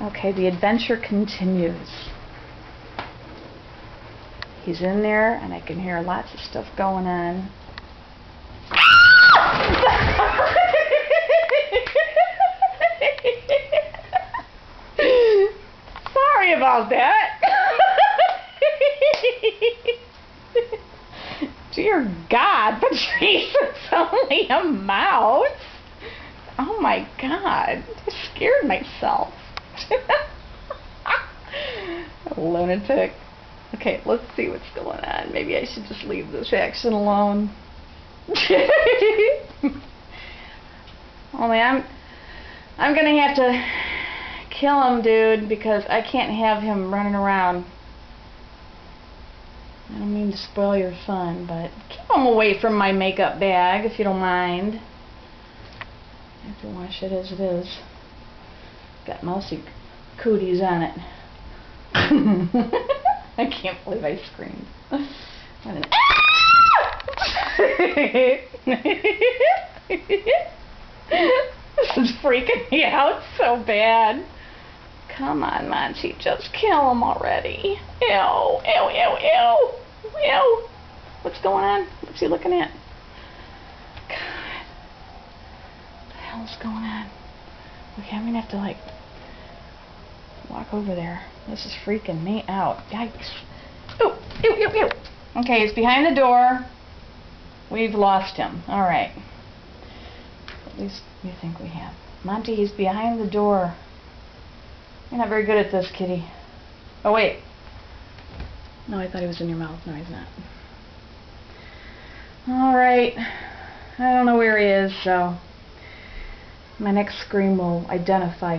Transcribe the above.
Okay, the adventure continues. He's in there, and I can hear lots of stuff going on. Sorry about that. Dear God, Patrice, it's only a mouse. Oh my God, I scared myself. Lunatic. Okay, let's see what's going on. Maybe I should just leave this action alone. Only I'm gonna have to kill him, dude, because I can't have him running around. I don't mean to spoil your fun, but keep him away from my makeup bag if you don't mind. I have to wash it as it is. Got mousy cooties on it. I can't believe I screamed. What an This is freaking me out so bad. Come on, Monte, just kill him already. Ew, ew, ew, ew. Ew. What's going on? What's he looking at? God. What the hell's going on? Okay, I'm gonna have to, like, walk over there. This is freaking me out. Yikes. Ew, ew, ew, ew. Okay, he's behind the door. We've lost him. Alright. At least we think we have. Monte, he's behind the door. You're not very good at this, kitty. Oh, wait. No, I thought he was in your mouth. No, he's not. Alright. I don't know where he is, so my next scream will identify